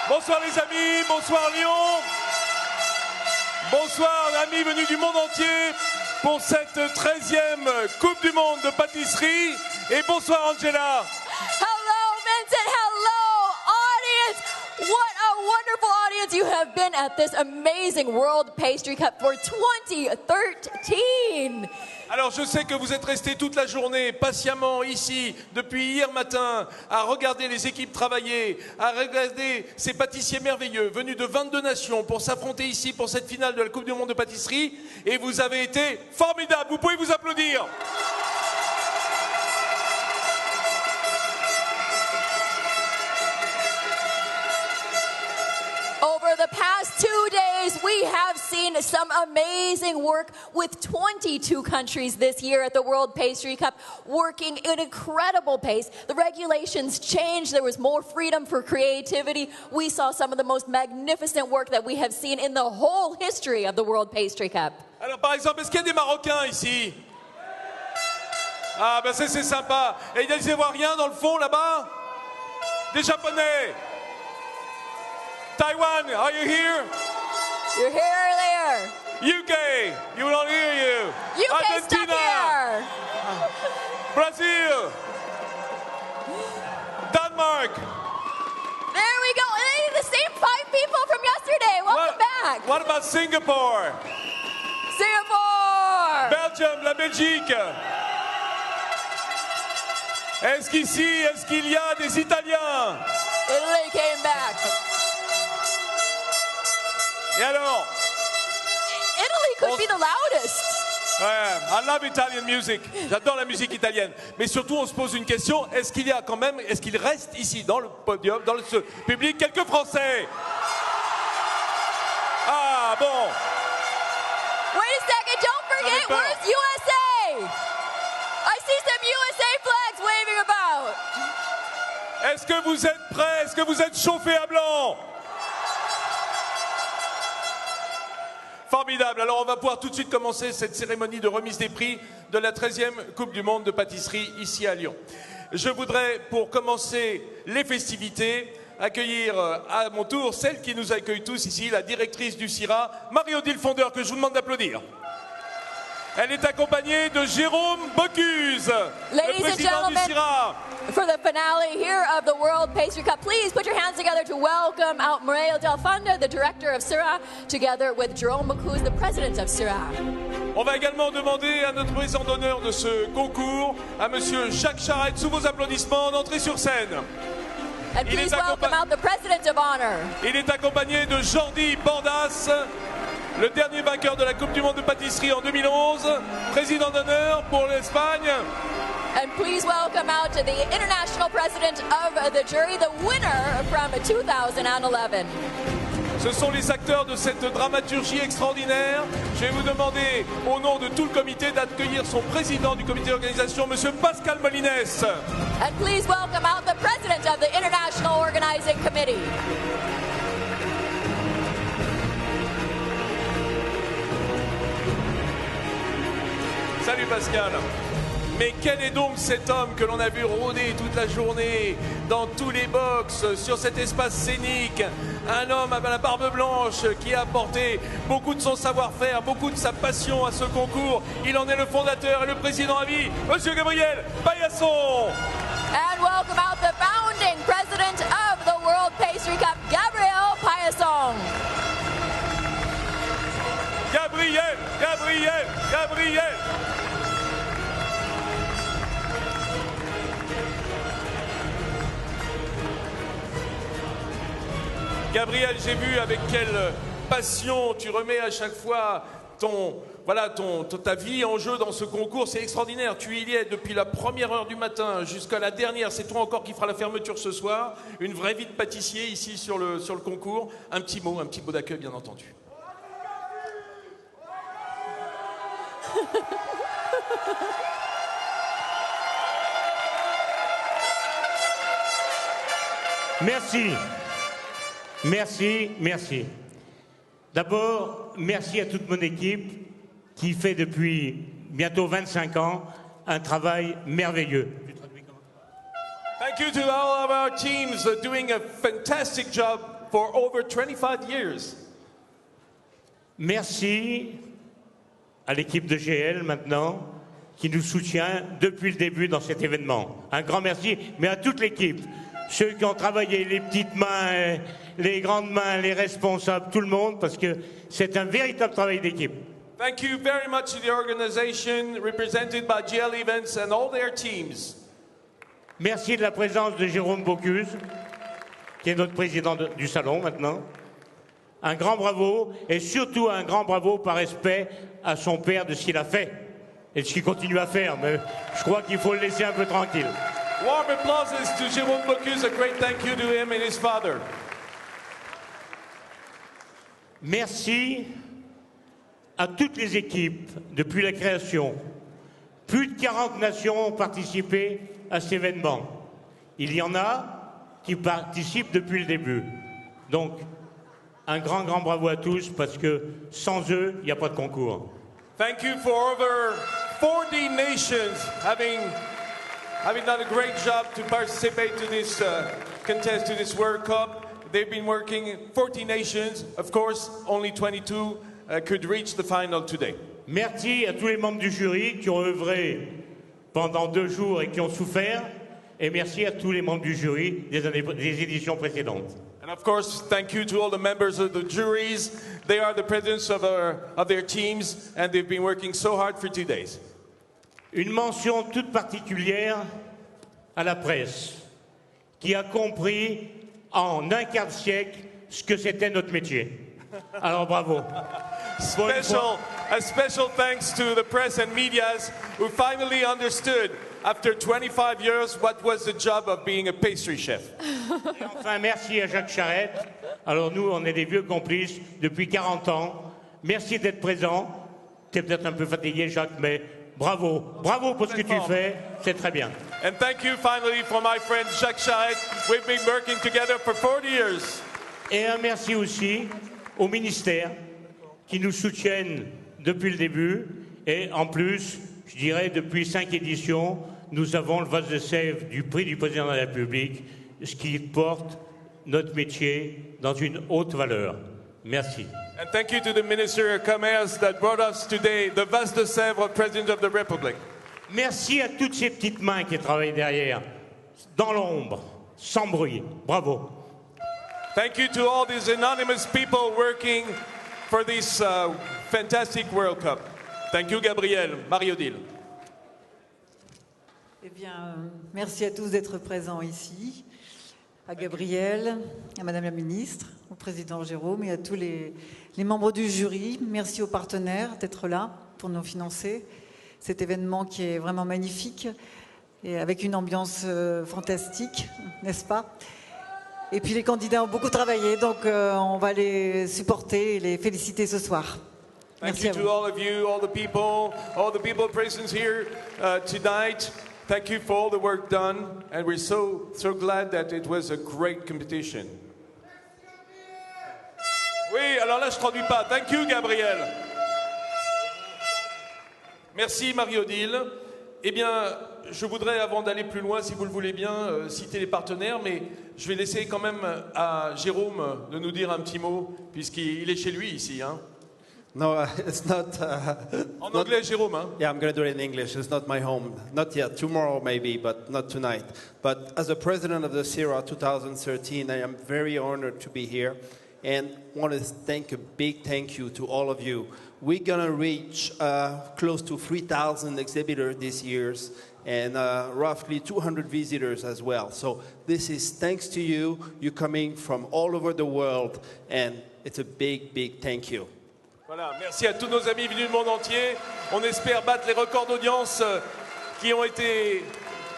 Bonsoir les amis, bonsoir Lyon. Bonsoir amis venus du monde entier pour cette 13e Coupe du Monde de pâtisserie. Et bonsoir Angela. Hello Vincent, hello audience. What a wonderful audience you have been at this amazing World Pastry Cup for 2013. Alors je sais que vous êtes restés toute la journée patiemment ici depuis hier matin à regarder les équipes travailler, à regarder ces pâtissiers merveilleux venus de 22 nations pour s'affronter ici pour cette finale de la Coupe du Monde de pâtisserie et vous avez été formidables, vous pouvez vous applaudir. Over the past 2 days, we have seen some amazing work with 22 countries this year at the World Pastry Cup, working at an incredible pace. The regulations changed. There was more freedom for creativity. We saw some of the most magnificent work that we have seen in the whole history of the World Pastry Cup. Alors par exemple, est-ce qu'il y a des Marocains ici? Ah ben c'est sympa. Et il y a des Ivoiriens dans le fond là-bas? Des Japonais? Taiwan, are you here? You're here earlier. UK, you don't hear you. UK Argentina, stuck here. Brazil, Denmark. There we go. And the same 5 people from yesterday. Welcome back. What about Singapore? Singapore. Belgium, la Belgique. Est-ce qu'il y a des Italiens? Italy came back. Et alors? Italy could be the loudest. Ouais, I love Italian music. J'adore la musique italienne. Mais surtout, on se pose une question. Est-ce qu'il reste ici, dans le podium, dans ce public, quelques Français? Ah, bon. Wait a second, don't forget, where's USA? I see some USA flags waving about. Est-ce que vous êtes prêts? Est-ce que vous êtes chauffés à blanc? Formidable. Alors on va pouvoir tout de suite commencer cette cérémonie de remise des prix de la 13e Coupe du Monde de pâtisserie ici à Lyon. Je voudrais, pour commencer les festivités, accueillir à mon tour celle qui nous accueille tous ici, la directrice du CIRA, Marie-Odile Fondeur, que je vous demande d'applaudir. Elle est accompagnée de Jérôme Bocuse, le président du CIRA. For the finale here of the World Pastry Cup, please put your hands together to welcome out Mario Del Fondo, the director of CIRA, together with Jerome Bocuse, the president of CIRA. On va également demander à notre président d'honneur de ce concours, à monsieur Jacques Charette, sous vos applaudissements, d'entrer sur scène. And please welcome out the president of honor. Il est accompagné de Jordi Bordas, le dernier vainqueur de la Coupe du Monde de pâtisserie en 2011, président d'honneur pour l'Espagne. And please welcome out to the international president of the jury, the winner from 2011. Ce sont les acteurs de cette dramaturgie extraordinaire. Je vais vous demander, au nom de tout le comité, d'accueillir son président du comité d'organisation, monsieur Pascal Molines. And please welcome out the president of the International Organizing Committee. Salut Pascal. Mais quel est donc cet homme que l'on a vu rôder toute la journée dans tous les box, sur cet espace scénique? Un homme à la barbe blanche qui a apporté beaucoup de son savoir-faire, beaucoup de sa passion à ce concours. Il en est le fondateur et le président à vie, monsieur Gabriel Paillasson. And welcome out the founding president of the World Pastry Cup, Gabriel Paillasson. Gabriel. Gabriel, j'ai vu avec quelle passion tu remets à chaque fois ta vie en jeu dans ce concours. C'est extraordinaire. Tu y es depuis la première heure du matin jusqu'à la dernière. C'est toi encore qui fera la fermeture ce soir. Une vraie vie de pâtissier ici sur le concours. Un petit mot d'accueil, bien entendu. Merci. D'abord, merci à toute mon équipe qui fait depuis bientôt 25 ans un travail merveilleux. Thank you to all of our teams doing a fantastic job for over 25 years. Merci à l'équipe de GL maintenant, qui nous soutient depuis le début dans cet événement. Un grand merci, mais à toute l'équipe, ceux qui ont travaillé, les petites mains, les grandes mains, les responsables, tout le monde, parce que c'est un véritable travail d'équipe. Thank you very much to the organization represented by GL Events and all their teams. Merci de la présence de Jérôme Bocuse, qui est notre président du salon maintenant. Un grand bravo, et surtout un grand bravo par respect à son père de ce qu'il a fait et de ce qu'il continue à faire, mais je crois qu'il faut le laisser un peu tranquille. Warm applause to Jérôme Bocuse, a great thank you to him and his father. Merci à toutes les équipes depuis la création. Plus de 40 nations ont participé à cet événement. Il y en a qui participent depuis le début. Donc, un grand bravo à tous, parce que sans eux, il n'y a pas de concours. Thank you for over 40 nations having done a great job to participate to this contest, to this World Cup. They've been working 40 nations. Of course, only 22 could reach the final today. Merci à tous les membres du jury qui ont œuvré pendant 2 jours et qui ont souffert. Et merci à tous les membres du jury des éditions précédentes. And of course, thank you to all the members of the juries. They are the presidents of their teams, and they've been working so hard for 2 days. Une mention toute particulière à la presse, qui a compris en un quart de siècle ce que c'était notre métier. Alors bravo. A special thanks to the press and medias who finally understood after 25 years what was the job of being a pastry chef. Et enfin, merci à Jacques Charette. Alors nous, on est des vieux complices depuis 40 ans. Merci d'être présent. Tu es peut-être un peu fatigué, Jacques, mais bravo. Bravo pour ce que tu fais. C'est très bien. And thank you finally for my friend Jacques Charette. We've been working together for 40 years. Et un merci aussi aux ministères qui nous soutiennent depuis le début. Et en plus, je dirais, depuis 5 éditions, nous avons le vase de sève du prix du président de la République, ce qui porte notre métier dans une haute valeur. Merci. And thank you to the Minister of Commerce that brought us today the vase de Sèvres President of the Republic. Merci à toutes ces petites mains qui travaillent derrière, dans l'ombre, sans bruit. Bravo. Thank you to all these anonymous people working for this fantastic World Cup. Thank you, Gabriel. Marie-Odile. Eh bien, merci à tous d'être présents ici, à Gabriel, à Madame la Ministre, au Président Jérôme et à tous les membres du jury. Merci aux partenaires d'être là pour nous financer cet événement qui est vraiment magnifique et avec une ambiance fantastique, n'est-ce pas? Et puis les candidats ont beaucoup travaillé, donc on va les supporter et les féliciter ce soir. Thank you to all of you, all the people present here tonight. Thank you for all the work done, and we're so glad that it was a great competition. Oui, alors là je traduis pas. Thank you, Gabriel. Merci, Marie-Odile. Eh bien, je voudrais, avant d'aller plus loin, si vous le voulez bien, citer les partenaires, mais je vais laisser quand même à Jérôme de nous dire un petit mot, puisqu'il est chez lui ici, hein. No, it's not. En anglais, Jérôme, hein? Yeah, I'm going to do it in English. It's not my home. Not yet. Tomorrow, maybe, but not tonight. But as the president of the CIRA 2013, I am very honored to be here and want to thank a big thank you to all of you. We're going to reach close to 3,000 exhibitors this year and roughly 200 visitors as well. So this is thanks to you. You're coming from all over the world, and it's a big, big thank you. Voilà, merci à tous nos amis venus du monde entier. On espère battre les records d'audience qui ont été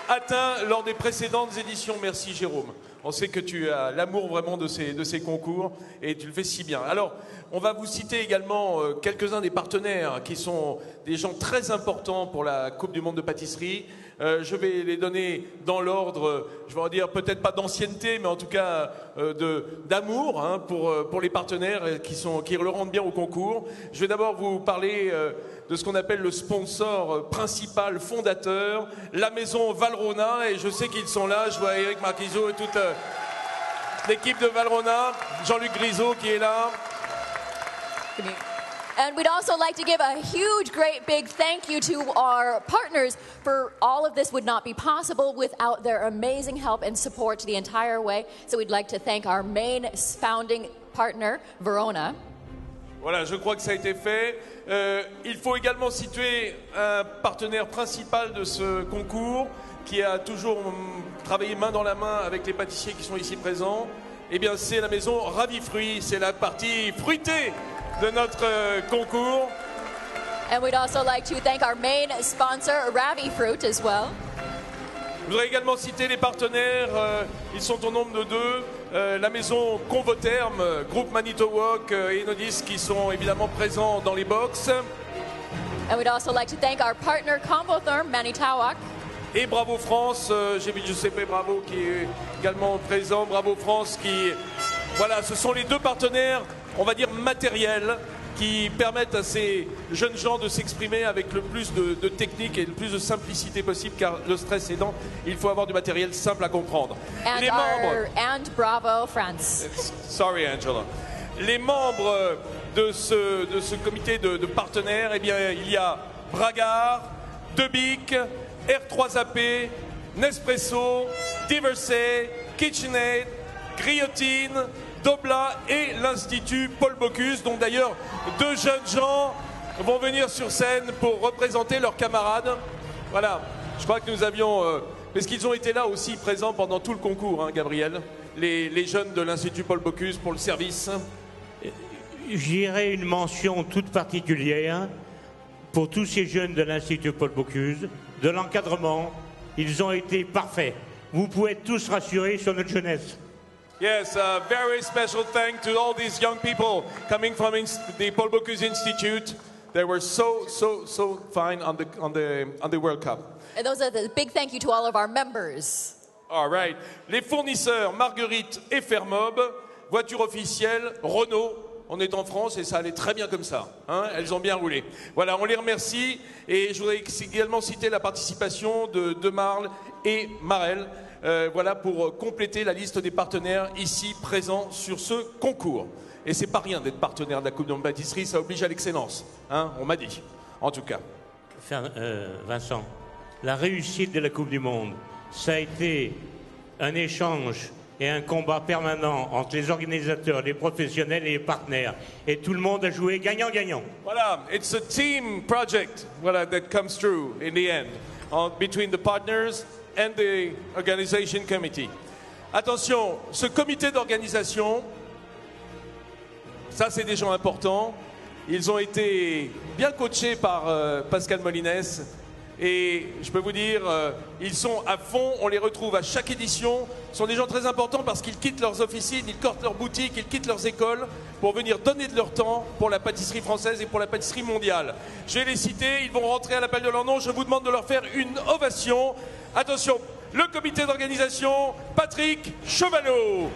atteints lors des précédentes éditions. Merci Jérôme. On sait que tu as l'amour vraiment de ces concours et tu le fais si bien. Alors, on va vous citer également quelques-uns des partenaires qui sont des gens très importants pour la Coupe du Monde de pâtisserie. Je vais les donner dans l'ordre, je vais en dire peut-être pas d'ancienneté, mais en tout cas d'amour, hein, pour les partenaires qui le rendent bien au concours. Je vais d'abord vous parler de ce qu'on appelle le sponsor principal, fondateur, la maison Valrhona, et je sais qu'ils sont là. Je vois Eric Marquisot et l'équipe de Valrhona, Jean-Luc Grisot qui est là. And we'd also like to give a huge, great, big thank you to our partners for all of this would not be possible without their amazing help and support the entire way. So we'd like to thank our main founding partner, Verona. Voilà, je crois que ça a été fait. Il faut également situer un partenaire principal de ce concours qui a toujours travaillé main dans la main avec les pâtissiers qui sont ici présents. Eh bien, c'est la maison Ravifruit, c'est la partie fruitée de notre concours. And we'd also like to thank our main sponsor, Ravifruit, as well. Je voudrais également citer les partenaires, ils sont au nombre de 2. La maison Convotherm, groupe Manitowok et Enodis qui sont évidemment présents dans les box. And we'd also like to thank our partner, Combotherm, Manitowok. Et Bravo France, j'ai vu Giuseppe Bravo qui est également présent. Bravo France qui... Voilà, ce sont les 2 partenaires, on va dire matériels, qui permettent à ces jeunes gens de s'exprimer avec le plus de technique et le plus de simplicité possible, car le stress aidant, il faut avoir du matériel simple à comprendre. And Bravo France. Sorry Angela. Les membres de ce comité de partenaires, eh bien, il y a Bragard, Debic, R3AP, Nespresso, Diversey, KitchenAid, Griotine, Dobla et l'Institut Paul Bocuse, dont d'ailleurs 2 jeunes gens vont venir sur scène pour représenter leurs camarades. Voilà, je crois que nous avions... parce qu'ils ont été là aussi présents pendant tout le concours, hein, Gabriel, les jeunes de l'Institut Paul Bocuse pour le service. J'irai une mention toute particulière pour tous ces jeunes de l'Institut Paul Bocuse, de l'encadrement. Ils ont été parfaits. Vous pouvez être tous rassurés sur notre jeunesse. Yes, a very special thank to all these young people coming from the Paul Bocuse Institute. They were so fine on the World Cup. And those are the big thank you to all of our members. All right. Les fournisseurs Marguerite et Fermob, voiture officielle Renault. On est en France et ça allait très bien comme ça. Hein, elles ont bien roulé. Voilà, on les remercie. Et je voudrais également citer la participation de Marle et Marel. Voilà, pour compléter la liste des partenaires ici présents sur ce concours. Et c'est pas rien d'être partenaire de la Coupe du Monde de Pâtisserie, ça oblige à l'excellence. Hein, on m'a dit, en tout cas. Vincent, la réussite de la Coupe du Monde, ça a été un échange et un combat permanent entre les organisateurs, les professionnels et les partenaires. Et tout le monde a joué gagnant-gagnant. Voilà, it's a team project, voilà, that comes through in the end, between the partners and the organization committee. Attention, ce comité d'organisation, ça c'est des gens importants. Ils ont été bien coachés par Pascal Molines. Et je peux vous dire, ils sont à fond, on les retrouve à chaque édition. Ce sont des gens très importants parce qu'ils quittent leurs officines, ils quittent leurs boutiques, ils quittent leurs écoles pour venir donner de leur temps pour la pâtisserie française et pour la pâtisserie mondiale. Je vais les citer, ils vont rentrer à l'appel de leur nom. Je vous demande de leur faire une ovation. Attention, le comité d'organisation, Patrick Chevalot.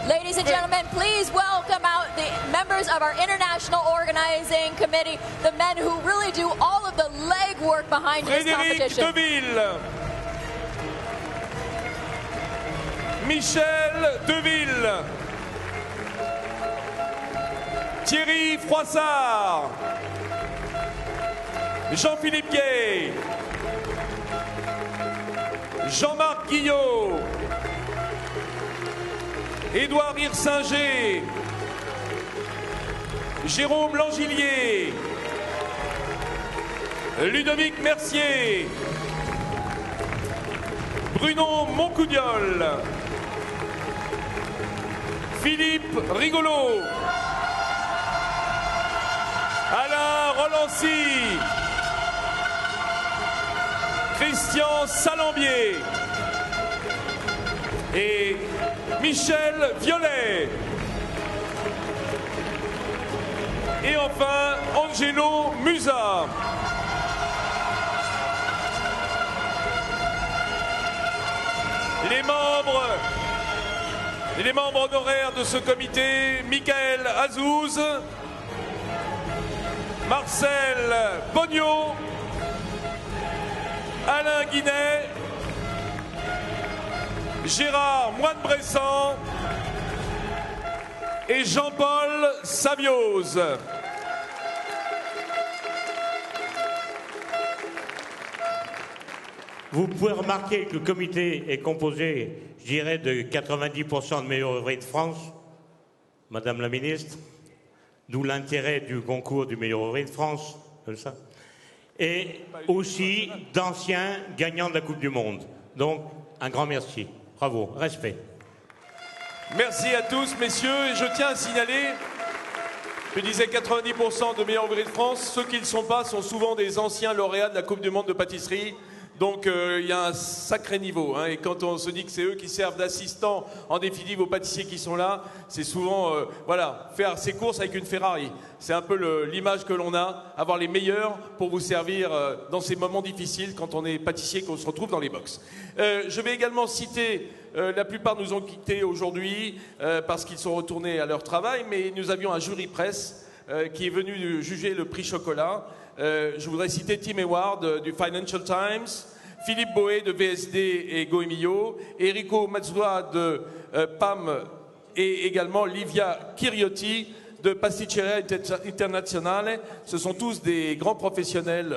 Ladies and gentlemen, please welcome out the members of our International Organizing Committee, the men who really do all of the legwork behind this Frédéric competition. Deville. Michel Deville. Thierry Froissart. Jean-Philippe Gay. Jean-Marc Guillot. Édouard Hirsinger, Jérôme Langillier, Ludovic Mercier, Bruno Moncoudiol, Philippe Rigolo, Alain Rolancy, Christian Salambier et Michel Violet. Et enfin, Angelo Musa. Les membres honoraires de ce comité, Michael Azouz, Marcel Bognaud, Alain Guinet, Gérard Moine-Bressan et Jean-Paul Savioz. Vous pouvez remarquer que le comité est composé, je dirais, de 90% de meilleurs ouvriers de France, Madame la Ministre, d'où l'intérêt du concours du meilleur ouvrier de France, comme ça, et aussi d'anciens gagnants de la Coupe du Monde. Donc, un grand merci. Bravo, respect. Merci à tous, messieurs. Et je tiens à signaler, je disais 90% de meilleurs ouvriers de France. Ceux qui ne le sont pas sont souvent des anciens lauréats de la Coupe du Monde de pâtisserie. Donc il y a un sacré niveau. Hein. Et quand on se dit que c'est eux qui servent d'assistants, en définitive aux pâtissiers qui sont là, c'est souvent voilà, faire ses courses avec une Ferrari. C'est un peu l'image que l'on a, avoir les meilleurs pour vous servir dans ces moments difficiles quand on est pâtissier, qu'on se retrouve dans les box. Je vais également citer, la plupart nous ont quittés aujourd'hui parce qu'ils sont retournés à leur travail, mais nous avions un jury presse qui est venu juger le prix chocolat. Je voudrais citer Tim Hayward du Financial Times, Philippe Boé de VSD et Goemio, Enrico Mazzola de PAM et également Livia Chiriotti de Pasticceria Internazionale. Ce sont tous des grands professionnels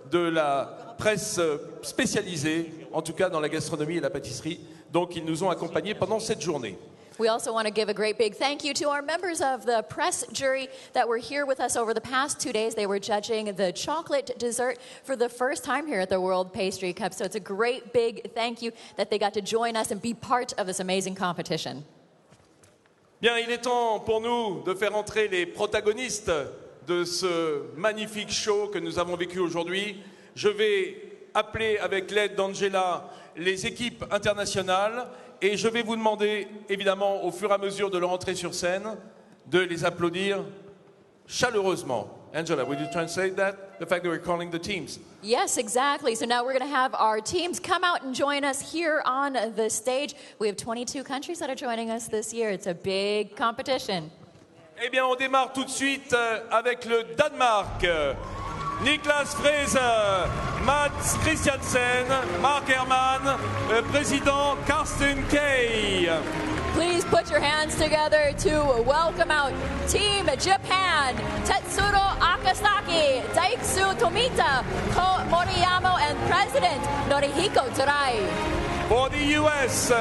de la presse spécialisée, en tout cas dans la gastronomie et la pâtisserie. Donc ils nous ont accompagnés pendant cette journée. We also want to give a great big thank you to our members of the press jury that were here with us over the past 2 days. They were judging the chocolate dessert for the first time here at the World Pastry Cup. So it's a great big thank you that they got to join us and be part of this amazing competition. Bien, il est temps pour nous de faire entrer les protagonistes de ce magnifique show que nous avons vécu aujourd'hui. Je vais appeler avec l'aide d'Angela les équipes internationales. Et je vais vous demander, évidemment, au fur et à mesure de leur entrée sur scène, de les applaudir chaleureusement. Angela, would you translate that? The fact that we're calling the teams. Yes, exactly. So now we're going to have our teams come out and join us here on the stage. We have 22 countries that are joining us this year. It's a big competition. Eh bien, on démarre tout de suite avec le Danemark. Niklas Fraser, Mats Christiansen, Mark Herman, président Carsten Kay. Please put your hands together to welcome out Team Japan, Tetsuro Akasaki, Daiksu Tomita, Ko Moriyama, and President Norihiko Tsurai. For the US,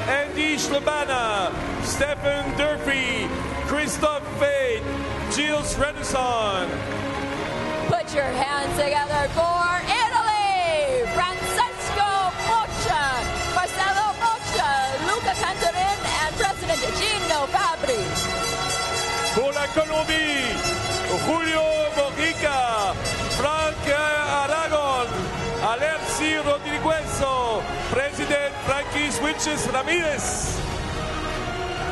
Andy Schlabana, Stephen Durfee, Christophe Fate, Gilles Redison. Put your hands together for Italy, Francesco Boccia, Marcelo Boccia, Luca Cantarin, and President Gino Fabri. Pour la Colombie, Julio Mojica, Frank Aragon, Alexis Rodriguezo, President Frankie Switches Ramirez.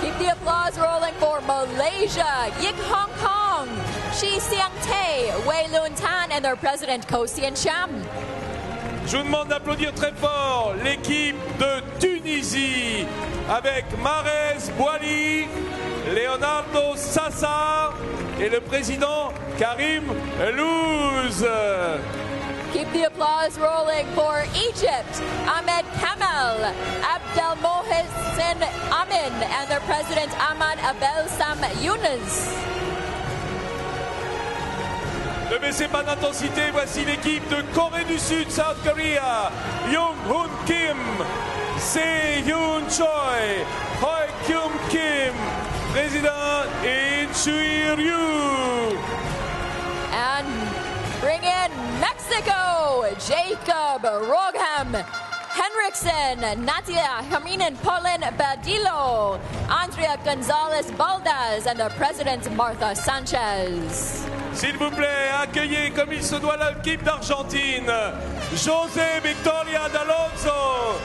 Keep the applause rolling for Malaysia, Yik Hong Kong, Shi Siang Tae, Wei Lun Tan, and their president, Ko Sien Cham. Je vous demande d'applaudir très fort l'équipe de Tunisie avec Marez Bouali, Leonardo Sassa et le président Karim Louz. Keep the applause rolling for Egypt, Ahmed Kamel, Abdelmohsen Amin, and their president, Ahmad Abel Sam Yunus. Ne baissez pas d'intensité, voici l'équipe de Corée du Sud, South Korea, Young Hoon Kim, Se-Yoon Choi, Hoi Kyum Kim, président In Chui Ryu. And bring in Mexico, Jacob Rogham, Henriksen, Natia Haminen, Paulin Badillo, Andrea Gonzalez Baldas, and the president, Martha Sanchez. S'il vous plaît, accueillez comme il se doit l'équipe d'Argentine. José Victoria D'Alonso,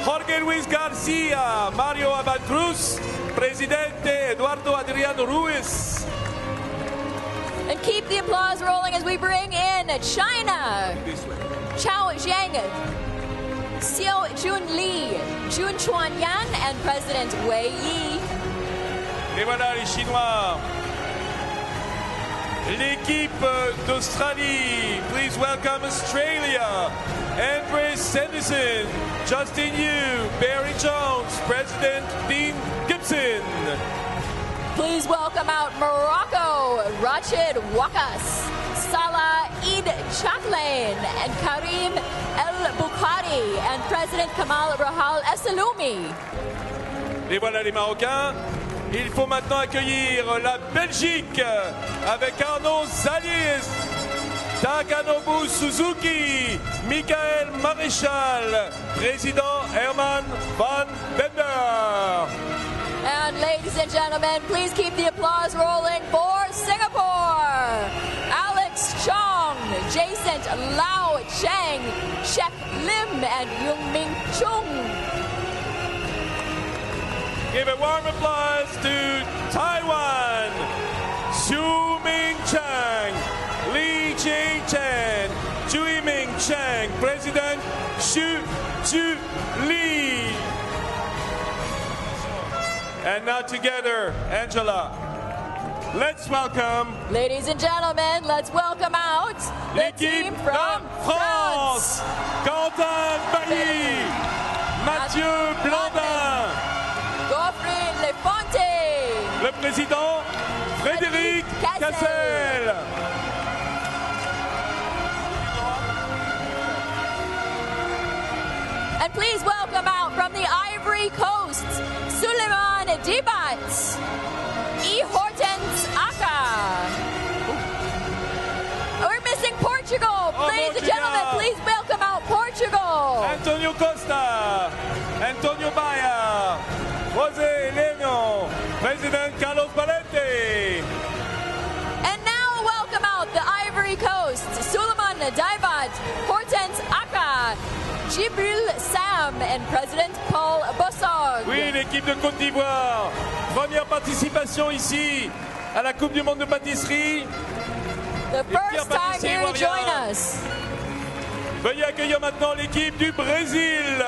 Jorge Luis Garcia, Mario Abad Cruz, Presidente Eduardo Adriano Ruiz. And keep the applause rolling as we bring in China. Chao Zhang, Xiao Jun Li, Jun Chuan Yan, and President Wei Yi. Et voilà les Chinois. L'équipe d'Australie, please welcome Australia. Andres Sanderson, Justin Yu, Barry Jones, President Dean Gibson. Please welcome out Morocco, Rachid Wakas, Salah Eid Chatlain, and Karim El Bukhari, and President Kamal Rahal Essaloumi. Et voilà les Marocains. Il faut maintenant accueillir la Belgique avec Arnaud Zalies, Takanobu Suzuki, Michael Maréchal, président Herman van Bender. And ladies and gentlemen, please keep the applause rolling for Singapore. Alex Chong, Jason Lau Cheng, Shek Lim, and Yung Ming Chung. Give a warm applause to Taiwan, Xu Ming Chang, Li Jing Chen, Chui Ming Chang, President Xu Zhu Li. And now together, Angela, let's welcome Ladies and gentlemen, let's welcome out the l'équipe team de from France. Quentin Bailly, Mathieu Blandin, Geoffrey Lefonte, le président Frédéric Cassel. and please welcome out from the Ivory Coast, Suleiman Dibat, E. Hortense Aka. We're missing Portugal. Ladies and gentlemen, Portugal. please welcome out Portugal. Antonio Costa, Antonio Baia, José Leño, President Carlos Valente. And now welcome out the Ivory Coast, Suleiman Dibat, Hortense Aka, Jibril Sam, and President Paul Bossog. Oui, l'équipe de Côte d'Ivoire. Première participation ici à la Coupe du Monde de pâtisserie. The first time pâtissiers here to join ivoiriens. us. Veuillez accueillir maintenant l'équipe du Brésil.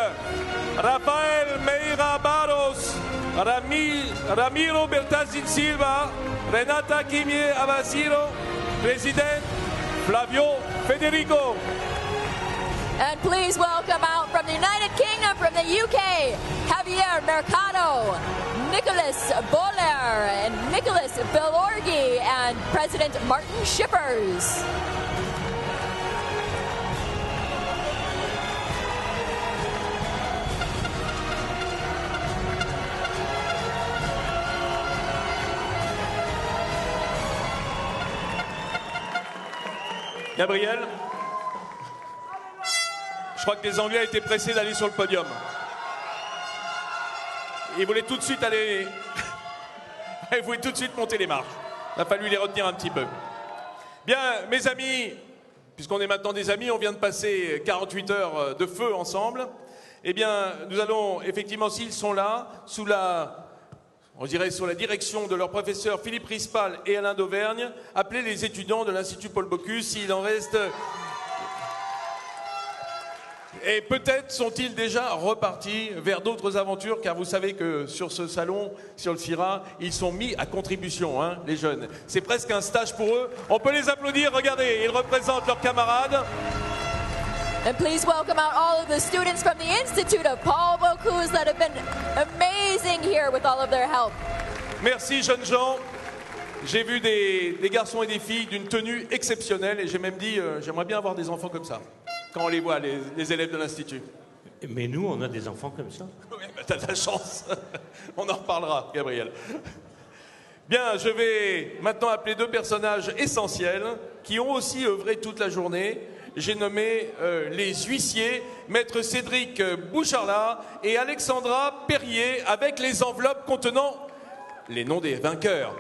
Rafael Meira Barros, Ramiro Bertazzi Silva, Renata Kimie Abasiro, President Flavio Federico. And please welcome out from the United Kingdom, from the UK, Javier Mercado, Nicholas Boller, and Nicholas Belorgi, and President Martin Shippers. Gabriel, je crois que les Anglais étaient pressés d'aller sur le podium. Ils voulaient tout de suite aller... Ils voulaient tout de suite monter les marches. Il a fallu les retenir un petit peu. Bien, mes amis, puisqu'on est maintenant des amis, on vient de passer 48 heures de feu ensemble. Eh bien, nous allons, effectivement, s'ils sont là, sous la direction de leur professeur Philippe Rispal et Alain d'Auvergne, appeler les étudiants de l'Institut Paul Bocuse, s'il en reste... Et peut-être sont-ils déjà repartis vers d'autres aventures, car vous savez que sur ce salon, sur le FIRA, ils sont mis à contribution, hein, les jeunes. C'est presque un stage pour eux. On peut les applaudir, regardez, ils représentent leurs camarades. And please welcome out all of the students from the Institute of Paul Bocuse that have been amazing here with all of their help. Merci, jeunes gens. J'ai vu des garçons et des filles d'une tenue exceptionnelle, et j'ai même dit, j'aimerais bien avoir des enfants comme ça, quand on les voit, les élèves de l'Institut. Mais nous, on a des enfants comme ça. Oui, bah, t'as de la chance. On en reparlera, Gabriel. Bien, je vais maintenant appeler deux personnages essentiels qui ont aussi œuvré toute la journée. J'ai nommé les huissiers, Maître Cédric Boucharlat et Alexandra Perrier, avec les enveloppes contenant les noms des vainqueurs.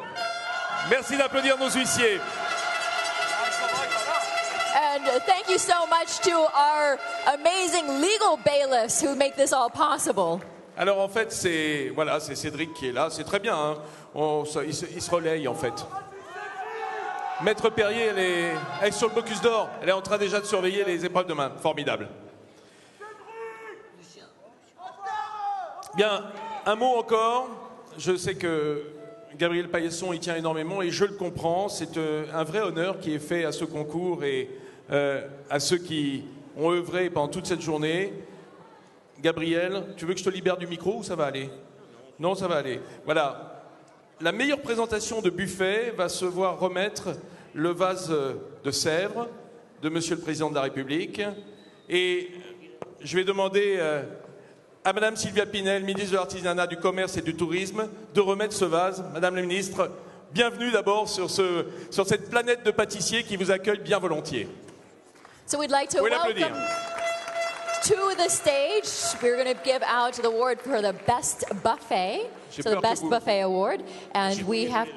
Merci d'applaudir nos huissiers. And thank you so much to our amazing legal bailiffs who make this all possible. Alors en fait, c'est Cédric qui est là, c'est très bien, hein. Il se relaye en fait. Maître Perrier, elle est sur le Bocuse d'Or, elle est en train déjà de surveiller les épreuves de main, formidable. Bien, un mot encore, je sais que Gabriel Paillasson y tient énormément et je le comprends, c'est un vrai honneur qui est fait à ce concours et à ceux qui ont œuvré pendant toute cette journée. Gabriel, tu veux que je te libère du micro ou ça va aller? Non, ça va aller. Voilà. la meilleure présentation de buffet va se voir remettre le vase de Sèvres de Monsieur le Président de la République. Et je vais demander à Madame Sylvia Pinel, ministre de l'Artisanat, du Commerce et du Tourisme, de remettre ce vase. Madame la ministre, bienvenue d'abord sur cette planète de pâtissiers qui vous accueille bien volontiers. So we'd like to Oui, l'applaudir. welcome to the stage. We're going to give out the award for the best buffet. J'ai So the peur que best vous- buffet award. And we have...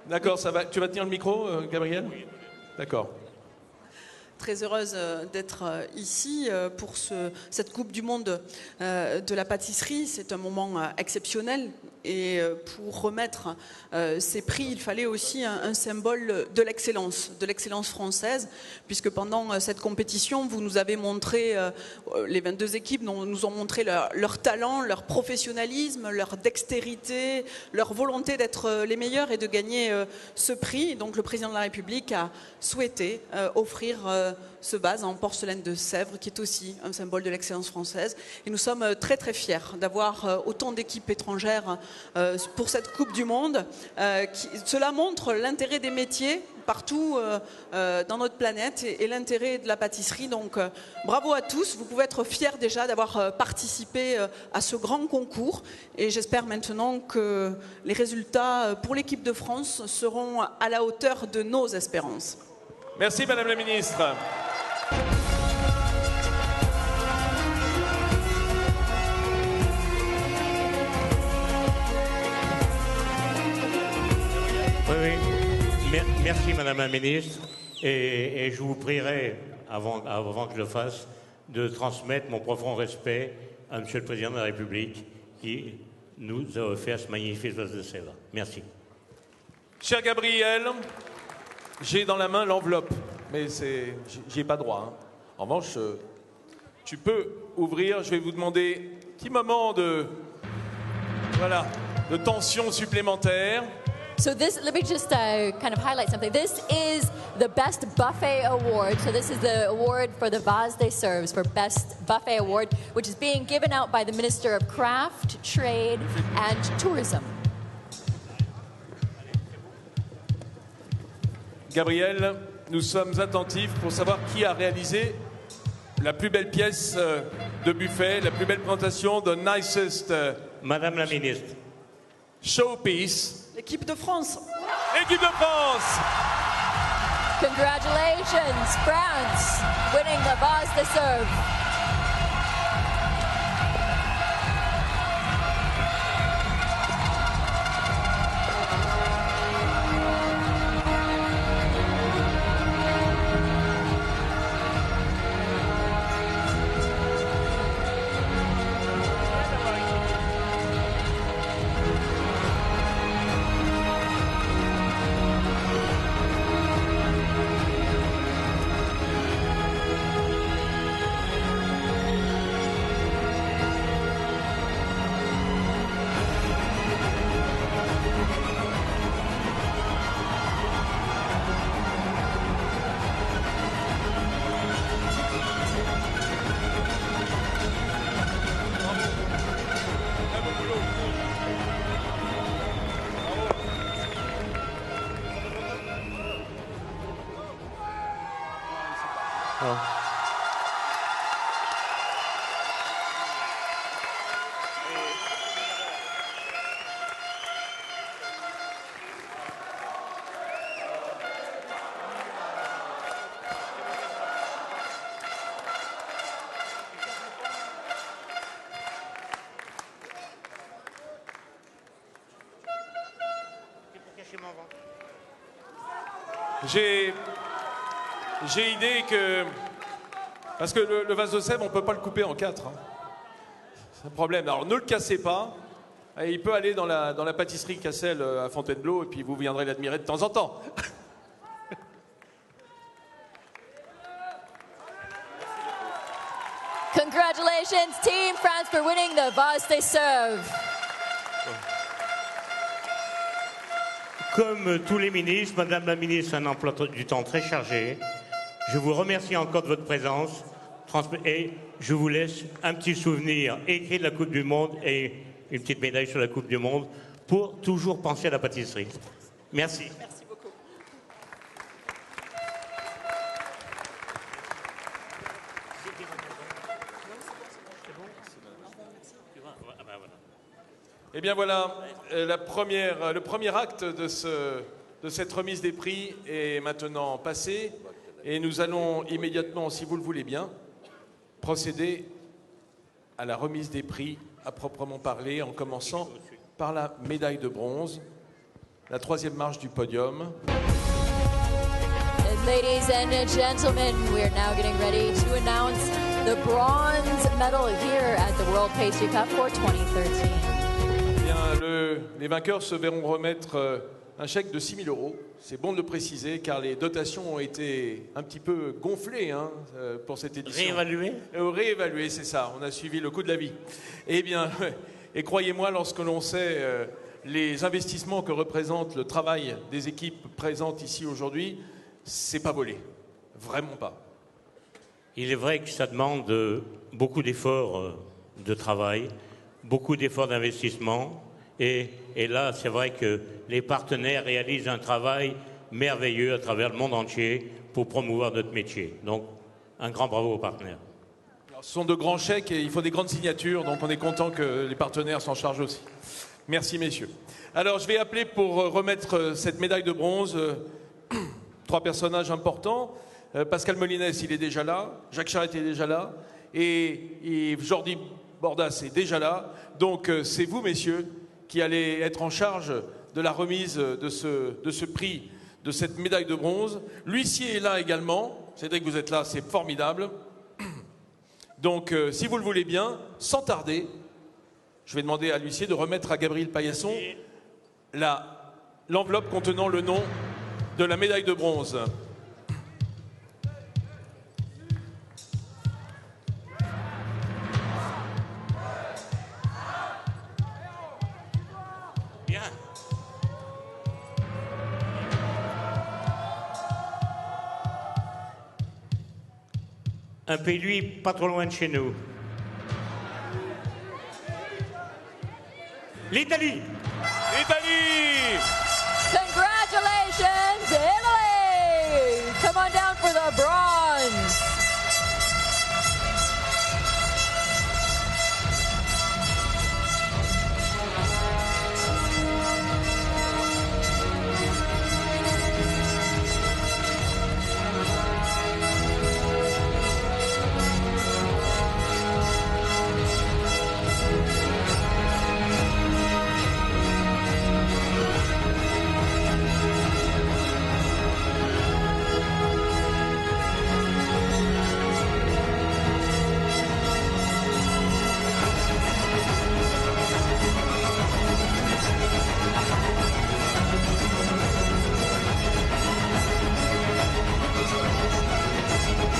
D'accord, ça va. Tu vas tenir le micro, Gabriel? D'accord. Très heureuse d'être ici pour cette Coupe du Monde de la pâtisserie. C'est un moment exceptionnel. Et pour remettre ces prix, il fallait aussi un symbole de l'excellence française, puisque pendant cette compétition, vous nous avez montré, les 22 équipes nous ont montré leur talent, leur professionnalisme, leur dextérité, leur volonté d'être les meilleurs et de gagner ce prix. Donc le président de la République a souhaité offrir ce vase en porcelaine de Sèvres, qui est aussi un symbole de l'excellence française. Et nous sommes très très fiers d'avoir autant d'équipes étrangères pour cette Coupe du Monde. Cela montre l'intérêt des métiers partout dans notre planète et l'intérêt de la pâtisserie. Donc bravo à tous, vous pouvez être fiers déjà d'avoir participé à ce grand concours. Et j'espère maintenant que les résultats pour l'équipe de France seront à la hauteur de nos espérances. Merci, Madame la ministre. Oui. Merci, Madame la ministre. Et je vous prierai, avant que je le fasse, de transmettre mon profond respect à Monsieur le Président de la République qui nous a offert ce magnifique vase de Sèvres. Merci. Cher Gabriel, j'ai dans la main l'enveloppe, mais j'y ai pas droit. Hein. En revanche, tu peux ouvrir. Je vais vous demander un petit moment de tension supplémentaire. So this, let me just kind of highlight something. This is the Best Buffet Award. So this is the award for the Vase des Serves for Best Buffet Award, which is being given out by the Minister of Craft, Trade and Tourism. Gabriel, nous sommes attentifs pour savoir qui a réalisé la plus belle pièce de buffet, la plus belle présentation, the nicest Madame la ministre. showpiece. L'équipe de France. Équipe de France! Congratulations, France, winning the Vase des Serves. J'ai idée que... Parce que le vase de Sèvres, on ne peut pas le couper en 4. Hein. C'est un problème. Alors ne le cassez pas. Et il peut aller dans la pâtisserie Cassel à Fontainebleau et puis vous viendrez l'admirer de temps en temps. Congratulations, Team France, for winning the Vase des Serves. Comme tous les ministres, Madame la ministre a un emploi du temps très chargé. Je vous remercie encore de votre présence et je vous laisse un petit souvenir écrit de la Coupe du Monde et une petite médaille sur la Coupe du Monde pour toujours penser à la pâtisserie. Merci. Merci beaucoup. Eh bien voilà, le premier acte de cette remise des prix est maintenant passé et nous allons immédiatement, si vous le voulez bien, procéder à la remise des prix à proprement parler, en commençant par la médaille de bronze, la troisième marche du podium. Ladies and gentlemen, we are now getting ready to announce the bronze medal here at the World Pastry Cup for 2013. Bien, les vainqueurs se verront remettre un chèque de 6 000 €. C'est bon de le préciser car les dotations ont été un petit peu gonflées pour cette édition. Réévalué ? Réévalué, c'est ça. On a suivi le coût de la vie. Eh bien, et croyez-moi, lorsque l'on sait les investissements que représente le travail des équipes présentes ici aujourd'hui, c'est pas volé. Vraiment pas. Il est vrai que ça demande beaucoup d'efforts de travail, beaucoup d'efforts d'investissement. Et là, c'est vrai que les partenaires réalisent un travail merveilleux à travers le monde entier pour promouvoir notre métier. Donc, un grand bravo aux partenaires. Alors, ce sont de grands chèques et il faut des grandes signatures, donc on est content que les partenaires s'en chargent aussi. Merci, messieurs. Alors, je vais appeler pour remettre cette médaille de bronze 3 personnages importants. Pascal Molinès, il est déjà là. Jacques Charette est déjà là. Et Jordi Bordas est déjà là. Donc, c'est vous, messieurs, qui allez être en charge de la remise de ce prix, de cette médaille de bronze. L'huissier est là également. Cédric, vous êtes là, c'est formidable. Donc, si vous le voulez bien, sans tarder, je vais demander à l'huissier de remettre à Gabriel Paillasson l'enveloppe contenant le nom de la médaille de bronze. Bien. Un pays, lui, pas trop loin de chez nous. L'Italie. Italie! Congratulations, Italy! Come on down for the bronze.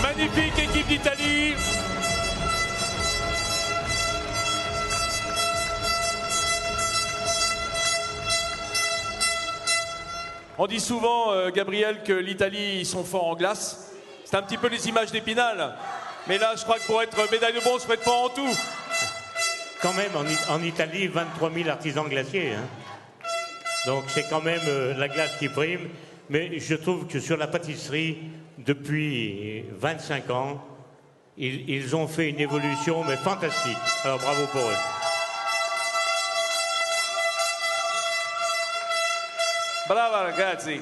Magnifique équipe d'Italie. On dit souvent, Gabriel, que l'Italie, ils sont forts en glace. C'est un petit peu les images d'Épinal. Mais là, je crois que pour être médaille de bronze, il faut être fort en tout. Quand même, en Italie, 23 000 artisans glaciers. Hein. Donc c'est quand même la glace qui prime. Mais je trouve que sur la pâtisserie, depuis 25 ans, ils ont fait une évolution mais fantastique. Alors bravo pour eux. Bravo ragazzi.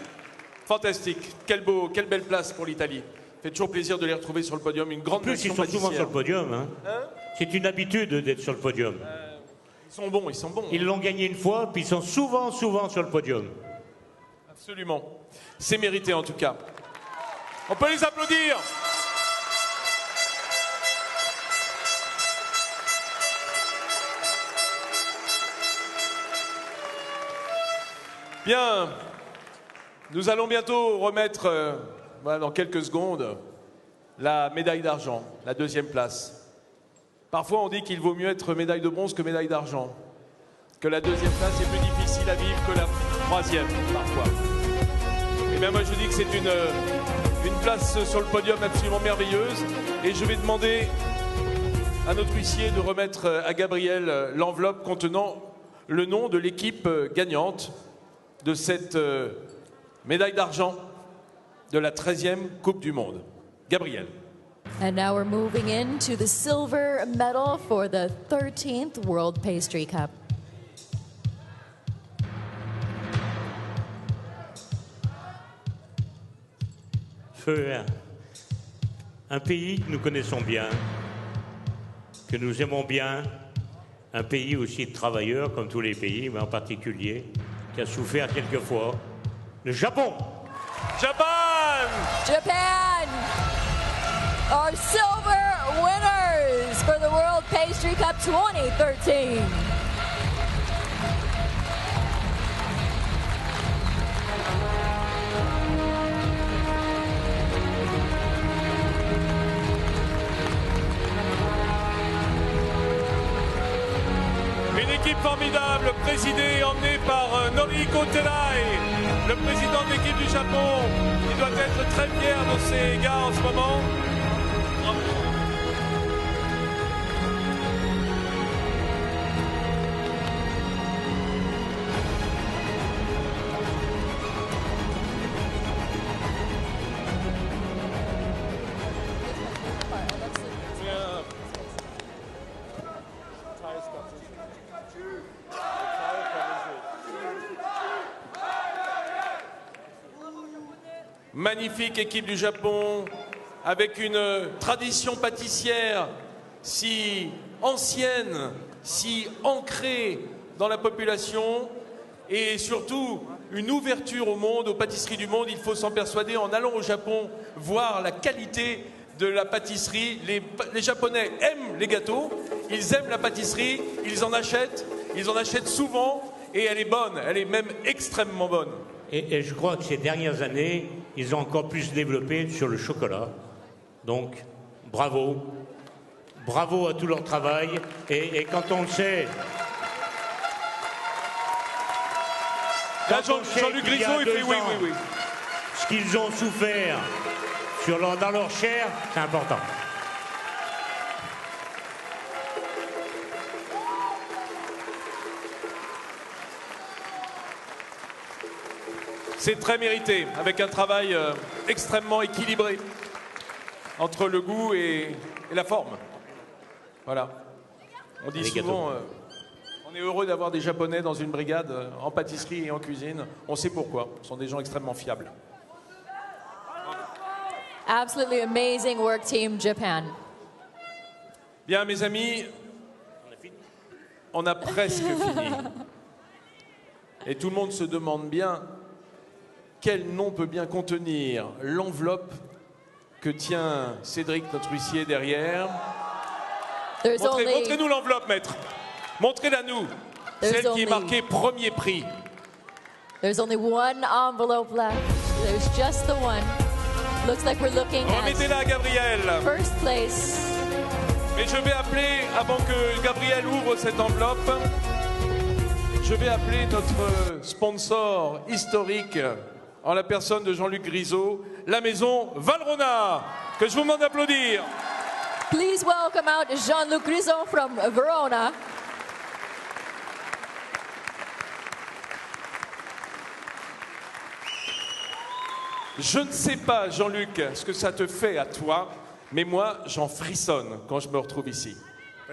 Fantastique. Quelle belle place pour l'Italie. Fait toujours plaisir de les retrouver sur le podium. Une grande En plus, nation ils sont souvent pâtissière. sur le podium. Hein. C'est une habitude d'être sur le podium. Ils sont bons, ils sont bons. Ils l'ont gagné une fois, puis ils sont souvent sur le podium. Absolument. C'est mérité en tout cas. On peut les applaudir. Bien. Nous allons bientôt remettre, dans quelques secondes, la médaille d'argent, la 2e place. Parfois, on dit qu'il vaut mieux être médaille de bronze que médaille d'argent. Que la 2e place est plus difficile à vivre que la 3e, parfois. Et bien moi, je dis que c'est une place sur le podium absolument merveilleuse. Et je vais demander à notre huissier de remettre à Gabriel l'enveloppe contenant le nom de l'équipe gagnante de cette médaille d'argent de la 13e Coupe du Monde. Gabriel. And now we're moving into the silver medal for the 13th World Pastry Cup. Feu, un pays que nous connaissons bien, que nous aimons bien, un pays aussi de travailleurs, comme tous les pays, mais en particulier, qui a souffert quelquefois, le Japon. Japan! Japan are silver winners for the World Pastry Cup 2013. Une équipe formidable, présidée et emmenée par Noriko Terai, le président de l'équipe du Japon. Il doit être très fier de ces gars en ce moment. Bravo. Magnifique équipe du Japon, avec une tradition pâtissière si ancienne, si ancrée dans la population, et surtout une ouverture au monde, aux pâtisseries du monde. Il faut s'en persuader en allant au Japon, voir la qualité de la pâtisserie. Les Japonais aiment les gâteaux, ils aiment la pâtisserie, ils en achètent souvent, et elle est bonne, elle est même extrêmement bonne. Et je crois que ces dernières années, ils ont encore plus développé sur le chocolat. Donc, bravo. Bravo à tout leur travail. Et quand on le sait... Là, Jean-Luc Grisot, il fait oui. Ce qu'ils ont souffert dans leur chair, c'est important. C'est très mérité, avec un travail extrêmement équilibré entre le goût et la forme. Voilà. On dit souvent, on est heureux d'avoir des Japonais dans une brigade en pâtisserie et en cuisine. On sait pourquoi. Ce sont des gens extrêmement fiables. Absolutely amazing work, Team Japan. Bien, mes amis, on a presque fini. Et tout le monde se demande bien quel nom peut bien contenir l'enveloppe que tient Cédric, notre huissier, derrière. Montrez-nous l'enveloppe, maître. Montrez-la nous. Celle qui est marquée premier prix. There's only one envelope left. There's just the one. Looks like we're looking at remettez-la à Gabriel. First place. Mais je vais appeler, avant que Gabriel ouvre cette enveloppe, je vais appeler notre sponsor historique, en la personne de Jean-Luc Grisot, la maison Valrhona, que je vous demande d'applaudir. Please welcome out Jean-Luc Grisot from Verona. Je ne sais pas, Jean-Luc, ce que ça te fait à toi, mais moi, j'en frissonne quand je me retrouve ici.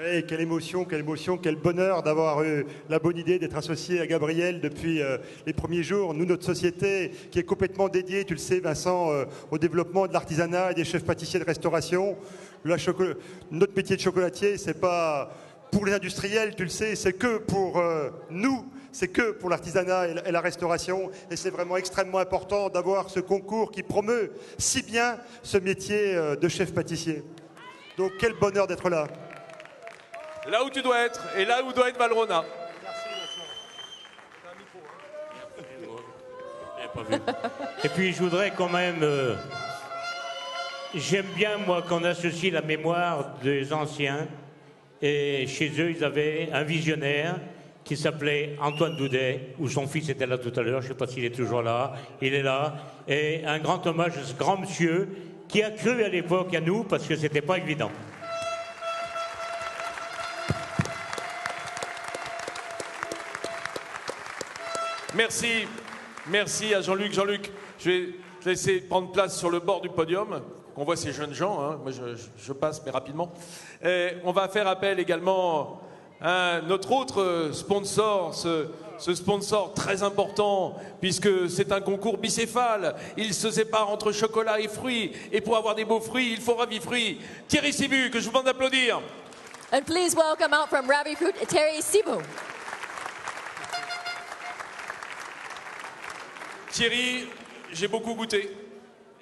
Oui, quelle émotion, quel bonheur d'avoir eu la bonne idée d'être associé à Gabriel depuis les premiers jours. Nous, notre société qui est complètement dédiée, tu le sais Vincent, au développement de l'artisanat et des chefs pâtissiers de restauration. Notre métier de chocolatier, c'est pas pour les industriels, tu le sais, c'est que pour nous, c'est que pour l'artisanat et la restauration. Et c'est vraiment extrêmement important d'avoir ce concours qui promeut si bien ce métier de chef pâtissier. Donc quel bonheur d'être là. Là où tu dois être, et là où doit être Valrhona. Et puis je voudrais quand même... j'aime bien, moi, qu'on associe la mémoire des anciens. Et chez eux, ils avaient un visionnaire qui s'appelait Antoine Doudet, où son fils était là tout à l'heure. Je ne sais pas s'il est toujours là. Il est là. Et un grand hommage à ce grand monsieur qui a cru à l'époque à nous, parce que ce n'était pas évident. Merci. Merci à Jean-Luc. Jean-Luc, je vais te laisser prendre place sur le bord du podium. On voit ces jeunes gens, hein. Moi je passe mais rapidement. Et on va faire appel également à notre autre sponsor, ce sponsor très important, puisque c'est un concours bicéphale. Il se sépare entre chocolat et fruits. Et pour avoir des beaux fruits, il faut Ravifruit. Thierry Sibu, que je vous demande d'applaudir. And please welcome out from Ravifruit, Terry Sibu. Thierry, j'ai beaucoup goûté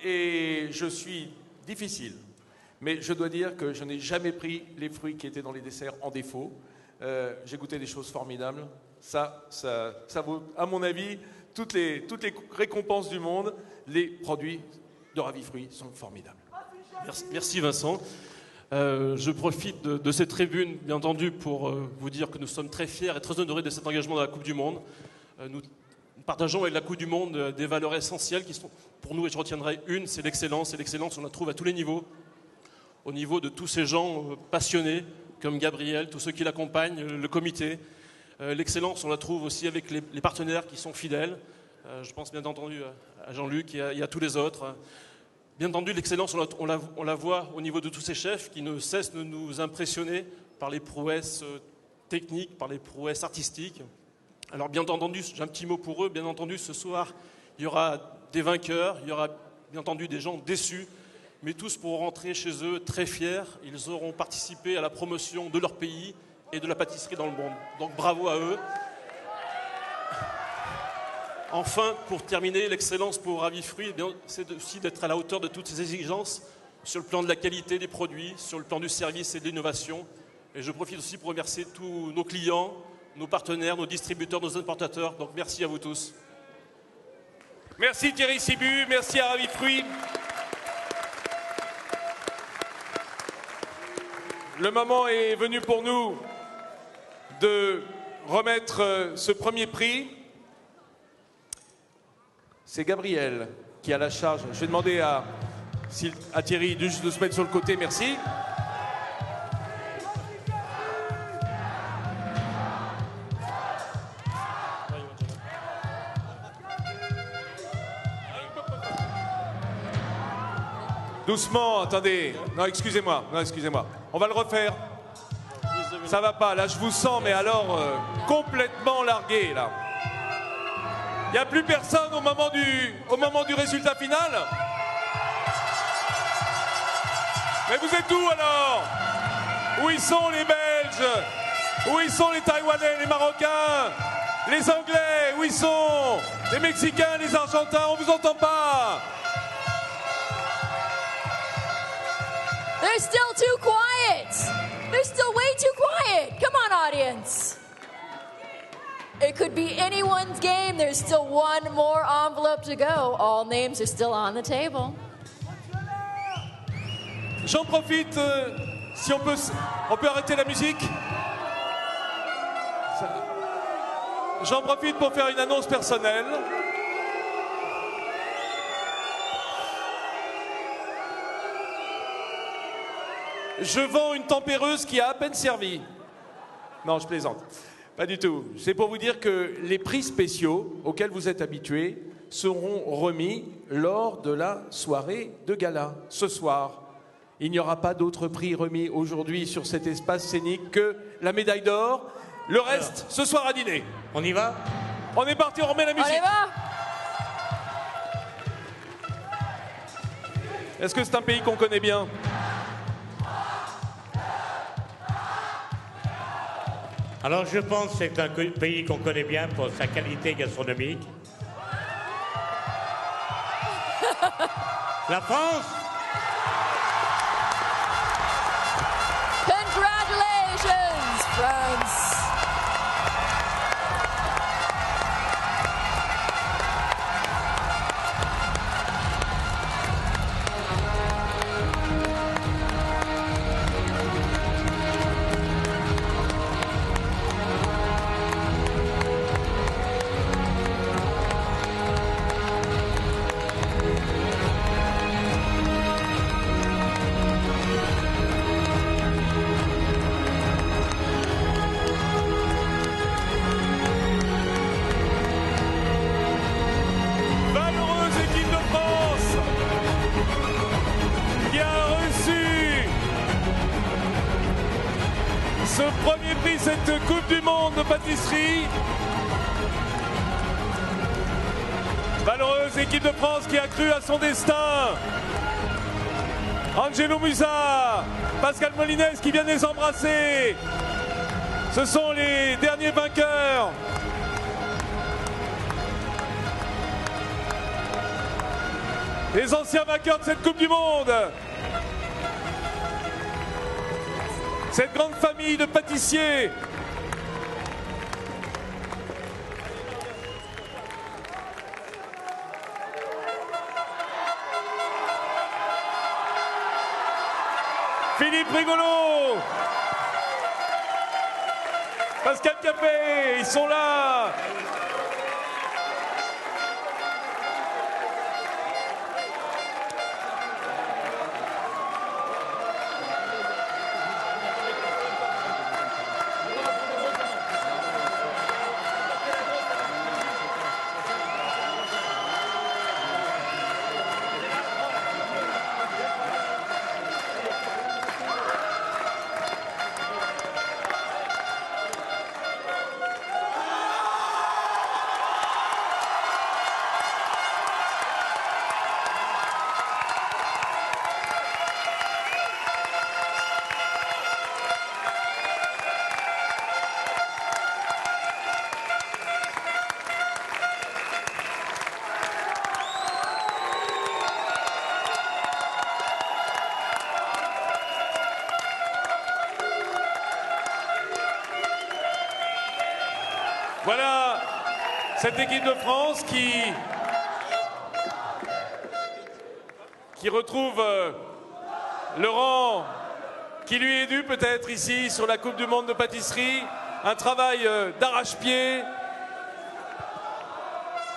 et je suis difficile. Mais je dois dire que je n'ai jamais pris les fruits qui étaient dans les desserts en défaut. J'ai goûté des choses formidables. Ça vaut, à mon avis, toutes les récompenses du monde. Les produits de Ravifruit sont formidables. Merci Vincent. Je profite de cette tribune, bien entendu, pour vous dire que nous sommes très fiers et très honorés de cet engagement dans la Coupe du Monde. Nous partageons avec la Coupe du Monde des valeurs essentielles qui sont pour nous, et je retiendrai une, c'est l'excellence. Et l'excellence, on la trouve à tous les niveaux. Au niveau de tous ces gens passionnés, comme Gabriel, tous ceux qui l'accompagnent, le comité. L'excellence, on la trouve aussi avec les partenaires qui sont fidèles. Je pense bien entendu à Jean-Luc et à tous les autres. Bien entendu, l'excellence, on la voit au niveau de tous ces chefs qui ne cessent de nous impressionner par les prouesses techniques, par les prouesses artistiques. Alors bien entendu, j'ai un petit mot pour eux. Bien entendu, ce soir, il y aura des vainqueurs, il y aura bien entendu des gens déçus, mais tous pourront rentrer chez eux très fiers. Ils auront participé à la promotion de leur pays et de la pâtisserie dans le monde. Donc bravo à eux. Enfin, pour terminer, l'excellence pour Ravifruit, c'est aussi d'être à la hauteur de toutes ces exigences sur le plan de la qualité des produits, sur le plan du service et de l'innovation. Et je profite aussi pour remercier tous nos clients, nos partenaires, nos distributeurs, nos importateurs. Donc merci à vous tous. Merci Thierry Sibu, merci à Ravifruit. Le moment est venu pour nous de remettre ce premier prix. C'est Gabriel qui a la charge. Je vais demander à Thierry juste de se mettre sur le côté, merci. Doucement, attendez. Non, excusez-moi. On va le refaire. Ça va pas, là je vous sens, mais alors complètement largué, là. Il n'y a plus personne au moment du résultat final? Mais vous êtes où alors? Où ils sont les Belges? Où ils sont les Taïwanais, les Marocains? Les Anglais? Où ils sont? Les Mexicains, les Argentins? On vous entend pas? They're still too quiet. They're still way too quiet. Come on, audience. It could be anyone's game. There's still one more envelope to go. All names are still on the table. J'en profite, si on peut arrêter la musique. J'en profite pour faire une annonce personnelle. Je vends une tempéreuse qui a à peine servi. Non, je plaisante. Pas du tout. C'est pour vous dire que les prix spéciaux auxquels vous êtes habitués seront remis lors de la soirée de gala. Ce soir, il n'y aura pas d'autre prix remis aujourd'hui sur cet espace scénique que la médaille d'or. Le reste, ce soir à dîner. On y va? On est parti, on remet la musique. On y va? Est-ce que c'est un pays qu'on connaît bien? Alors je pense que c'est un pays qu'on connaît bien pour sa qualité gastronomique. La France. Congratulations, France. gagner cette Coupe du Monde de pâtisserie. Malheureuse équipe de France qui a cru à son destin. Angelo Musa, Pascal Molines qui vient les embrasser. Ce sont les derniers vainqueurs. Les anciens vainqueurs de cette Coupe du Monde. Cette grande famille de pâtissiers. Philippe Rigolo, Pascal Capet, ils sont là. Voilà cette équipe de France qui retrouve le rang qui lui est dû peut-être ici sur la Coupe du Monde de pâtisserie. Un travail d'arrache-pied.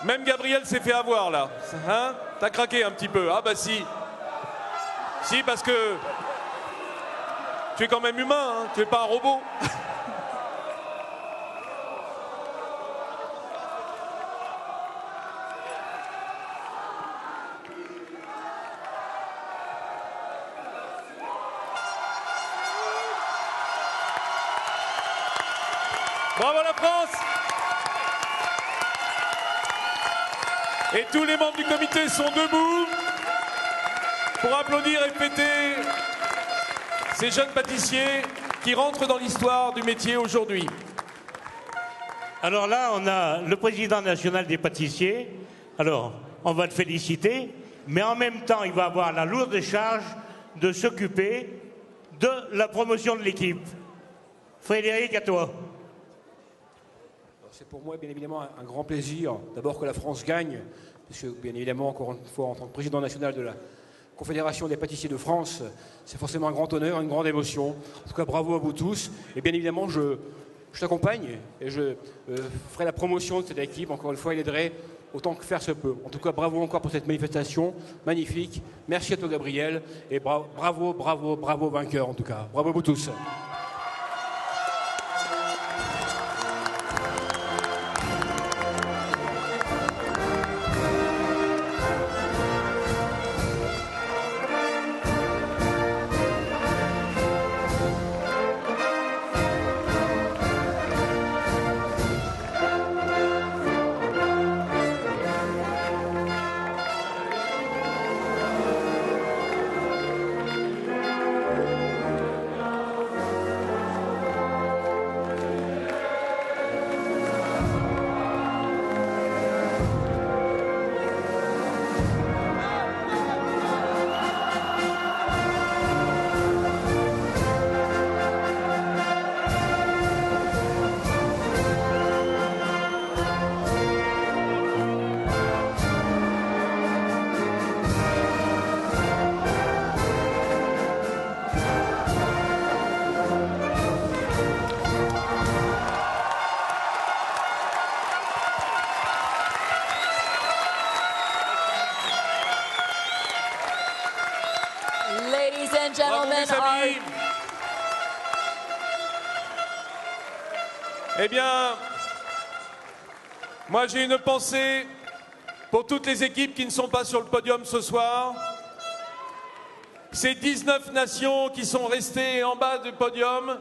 Même Gabriel s'est fait avoir là. Hein? T'as craqué un petit peu. Ah bah si. Si, parce que tu es quand même humain, hein? Tu n'es pas un robot. Bravo la France! Et tous les membres du comité sont debout pour applaudir et fêter ces jeunes pâtissiers qui rentrent dans l'histoire du métier aujourd'hui. Alors là, on a le président national des pâtissiers. Alors, on va le féliciter, mais en même temps, il va avoir la lourde charge de s'occuper de la promotion de l'équipe. Frédéric, à toi. C'est pour moi, bien évidemment, un grand plaisir, d'abord que la France gagne, puisque, bien évidemment, encore une fois, en tant que président national de la Confédération des pâtissiers de France, c'est forcément un grand honneur, une grande émotion. En tout cas, bravo à vous tous. Et bien évidemment, je t'accompagne et je ferai la promotion de cette équipe. Encore une fois, il aiderait autant que faire se peut. En tout cas, bravo encore pour cette manifestation magnifique. Merci à toi, Gabriel. Et bravo, bravo, bravo, vainqueur, en tout cas. Bravo à vous tous. Ladies and gentlemen, Eh bien, moi j'ai une pensée pour toutes les équipes qui ne sont pas sur le podium ce soir. Ces 19 nations qui sont restées en bas du podium,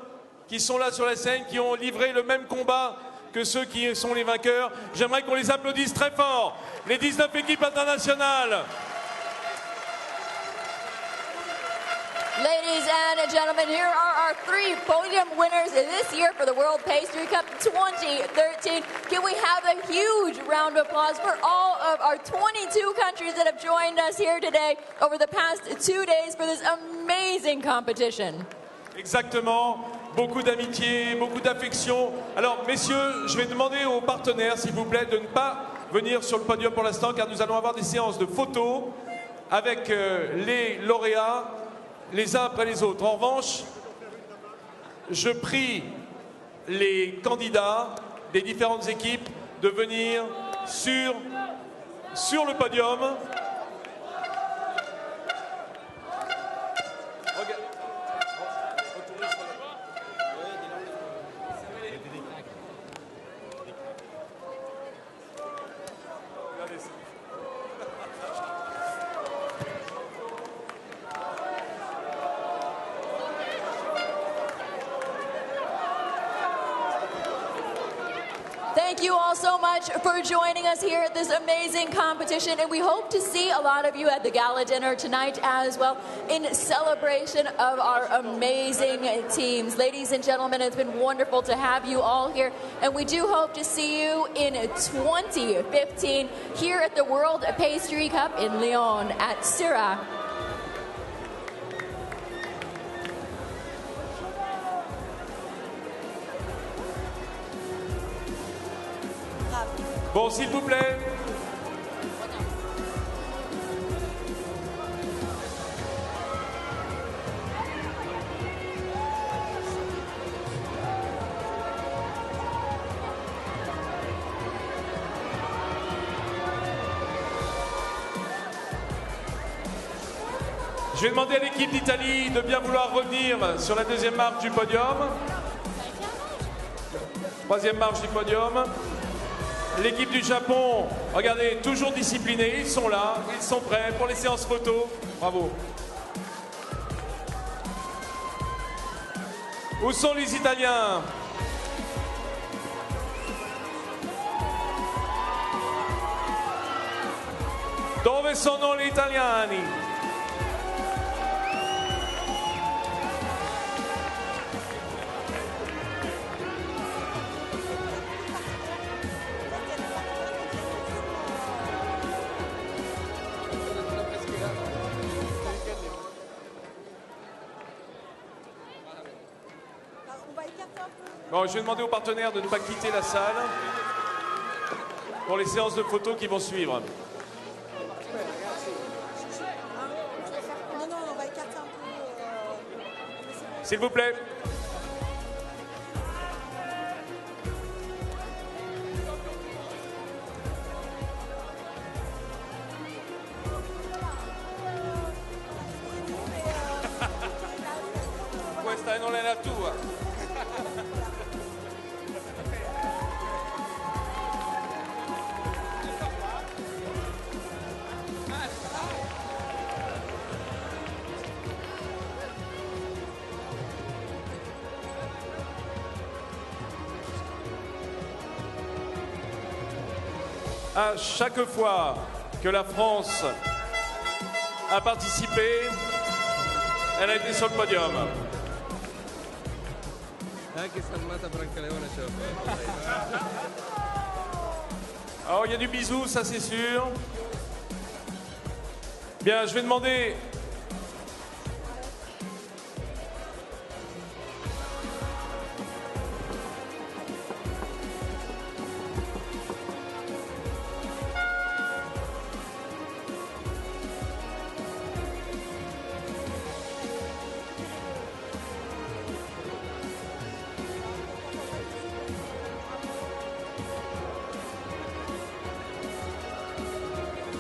qui sont là sur la scène, qui ont livré le même combat que ceux qui sont les vainqueurs. J'aimerais qu'on les applaudisse très fort. Les 19 équipes internationales. Ladies and gentlemen, here are our 3 podium winners this year for the World Pastry Cup 2013. Can we have a huge round of applause for all of our 22 countries that have joined us here today over the past 2 days for this amazing competition? Exactement. Beaucoup d'amitié, beaucoup d'affection. Alors, messieurs, je vais demander aux partenaires, s'il vous plaît, de ne pas venir sur le podium pour l'instant, car nous allons avoir des séances de photos avec les lauréats, les uns après les autres. En revanche, je prie les candidats des différentes équipes de venir sur le podium. Thank you all so much for joining us here at this amazing competition, and we hope to see a lot of you at the gala dinner tonight as well in celebration of our amazing teams. Ladies and gentlemen, it's been wonderful to have you all here, and we do hope to see you in 2015 here at the World Pastry Cup in Lyon at Syrah. Bon, s'il vous plaît. Je vais demander à l'équipe d'Italie de bien vouloir revenir sur la 2e marche du podium. 3e marche du podium. L'équipe du Japon, regardez, toujours disciplinés, ils sont là, ils sont prêts pour les séances photos. Bravo. Où sont les Italiens? Dove sono gli italiani? Bon, je vais demander aux partenaires de ne pas quitter la salle pour les séances de photos qui vont suivre. S'il vous plaît. Questa non è la tua. À chaque fois que la France a participé, elle a été sur le podium. Alors il y a du bisou, ça c'est sûr. Bien, je vais demander...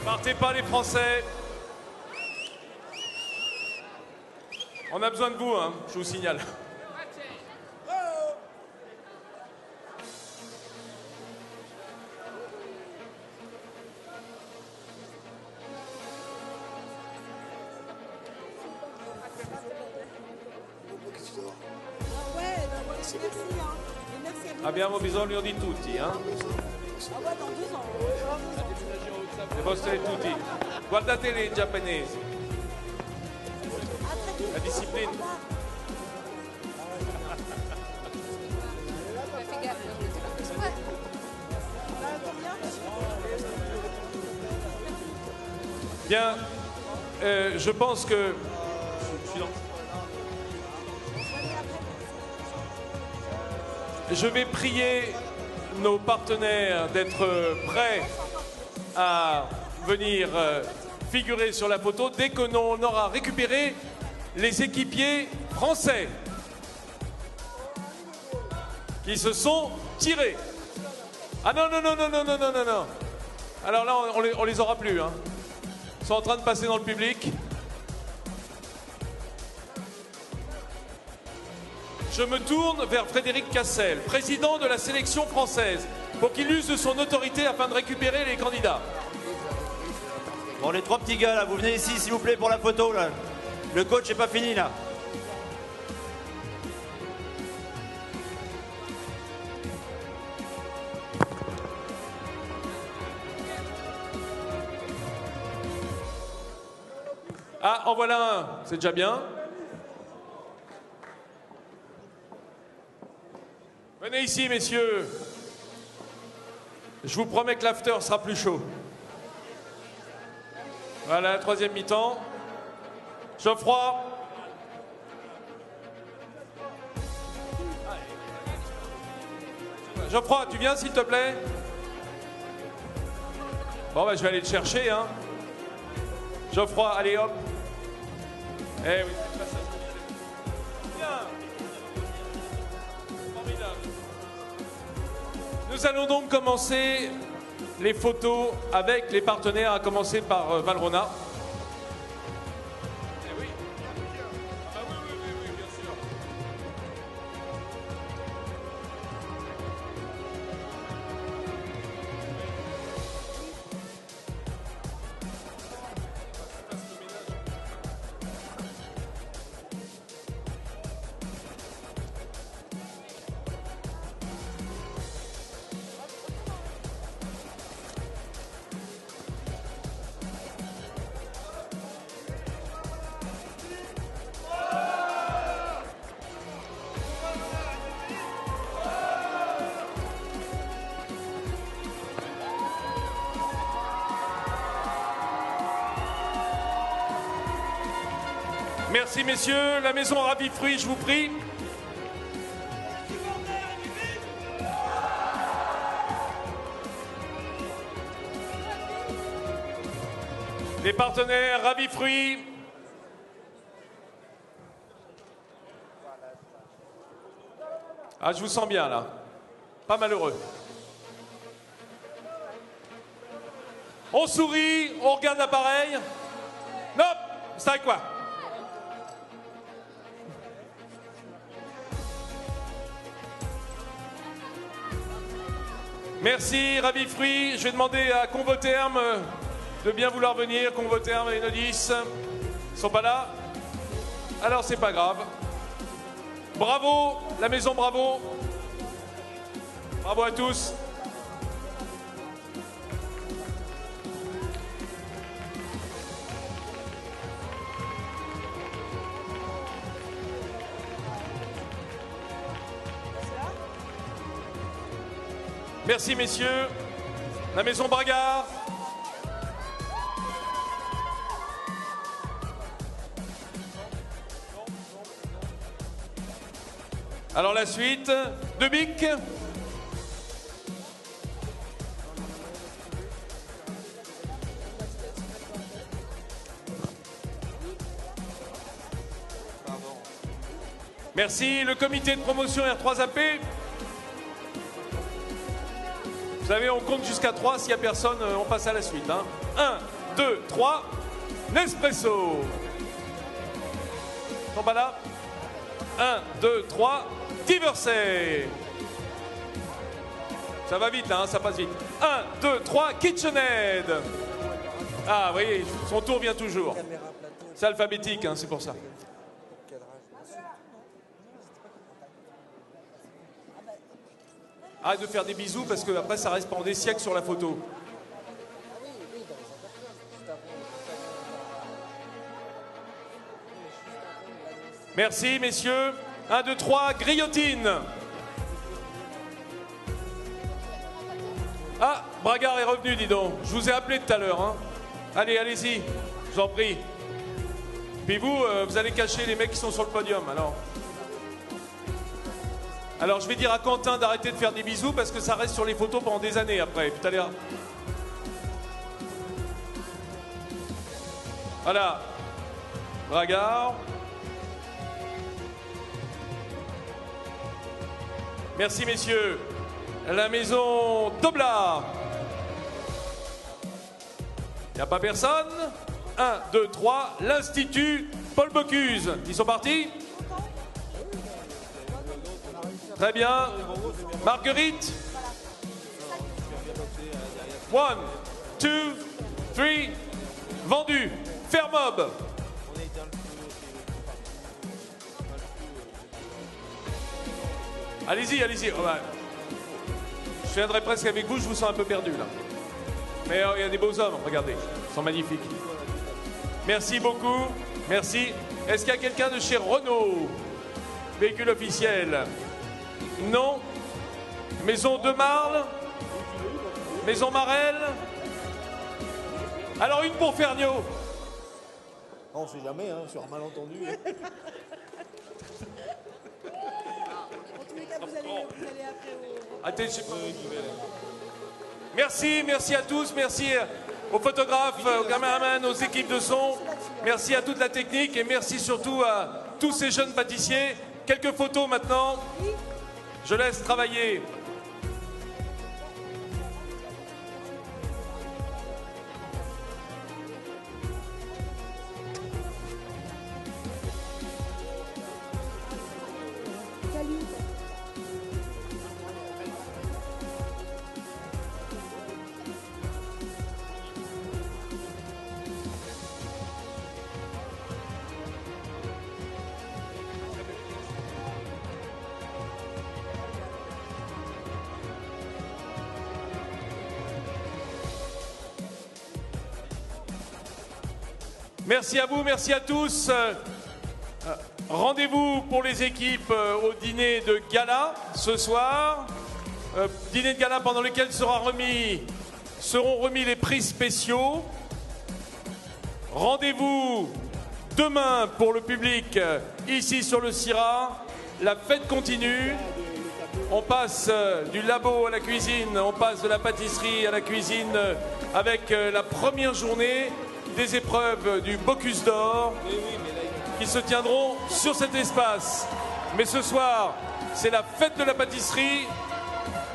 Partez pas les Français. On a besoin de vous, hein, je vous signale. Abbiamo bisogno di tutti, eh? Le vostre tutti. Guardateli in giapponesi. La disciplina. Bien, je pense que... Je vais prier nos partenaires d'être prêts à venir figurer sur la photo dès que l'on aura récupéré les équipiers français qui se sont tirés. Ah non, non, non, non, non, non, non, non, non. Alors là, on les aura plus, hein. Ils sont en train de passer dans le public. Je me tourne vers Frédéric Cassel, président de la sélection française, pour qu'il use de son autorité afin de récupérer les candidats. Bon, les trois petits gars, là, vous venez ici, s'il vous plaît, pour la photo, là. Le coach n'est pas fini, là. Ah, en voilà un, c'est déjà bien. Venez ici, messieurs. Je vous promets que l'after sera plus chaud. Voilà, troisième mi-temps. Geoffroy. Geoffroy, tu viens, s'il te plaît? Bon, bah, je vais aller te chercher, hein. Geoffroy, allez, hop. Eh oui, c'est pas ça. Bien. Formidable. Nous allons donc commencer les photos avec les partenaires, à commencer par Valrhona. Eh oui. Ah bah oui, bien sûr. Merci messieurs, la maison Ravi Fruits, je vous prie. Les partenaires Ravi Fruits. Ah, je vous sens bien là. Pas malheureux. On sourit, on regarde l'appareil. Non, c'est avec quoi? Merci, Ravi Fruits. Je vais demander à Convotherm de bien vouloir venir. Convotherm et Enodis ne sont pas là. Alors, c'est pas grave. Bravo, la maison Bravo. Bravo à tous. Merci messieurs. La maison Bragard. Alors la suite, de Bic. Merci, le comité de promotion R3AP. Vous savez, on compte jusqu'à 3, s'il n'y a personne, on passe à la suite. Hein. 1, 2, 3, Nespresso. Ils sont pas là? 1, 2, 3, Diversey. Ça va vite là, hein, ça passe vite. 1, 2, 3, KitchenAid. Ah, vous voyez, son tour vient toujours. C'est alphabétique, hein, c'est pour ça. Arrête de faire des bisous parce que après ça reste pendant des siècles sur la photo. Merci messieurs. 1, 2, 3, grillotine. Ah, Bragard est revenu, dis donc. Je vous ai appelé tout à l'heure. Hein. Allez, allez-y, je vous en prie. Puis vous, vous allez cacher les mecs qui sont sur le podium, alors. Alors, je vais dire à Quentin d'arrêter de faire des bisous parce que ça reste sur les photos pendant des années après. Tout à l'heure. Voilà. Bragard. Merci, messieurs. La maison Dobla. Il n'y a pas personne. 1, 2, 3. L'Institut Paul Bocuse. Ils sont partis? Très bien. Marguerite. 1, 2, 3. Vendu. Fermob. Allez-y, allez-y. Oh, bah. Je viendrai presque avec vous, je vous sens un peu perdu là. Mais il y a des beaux hommes, regardez, ils sont magnifiques. Merci beaucoup, merci. Est-ce qu'il y a quelqu'un de chez Renault? Véhicule officiel? Non. Maison de Marle? Maison Marel? Alors une pour Ferniaud. On ne sait jamais, hein, sur un malentendu. Merci, merci à tous, merci aux photographes, aux caméramans, aux équipes de son, merci à toute la technique et merci surtout à tous ces jeunes pâtissiers. Quelques photos maintenant, je laisse travailler. Merci à vous, merci à tous. Rendez-vous pour les équipes au dîner de gala ce soir. Dîner de gala pendant lequel seront remis les prix spéciaux. Rendez-vous demain pour le public ici sur le CIRA. La fête continue. On passe du labo à la cuisine, on passe de la pâtisserie à la cuisine avec la première journée des épreuves du Bocuse d'Or qui se tiendront sur cet espace. Mais ce soir, c'est la fête de la pâtisserie.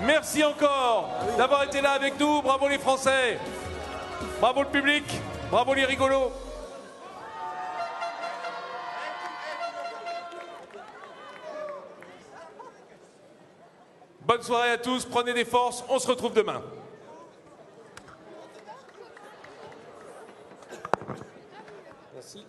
Merci encore d'avoir été là avec nous. Bravo les Français. Bravo le public. Bravo les rigolos. Bonne soirée à tous. Prenez des forces. On se retrouve demain. Merci.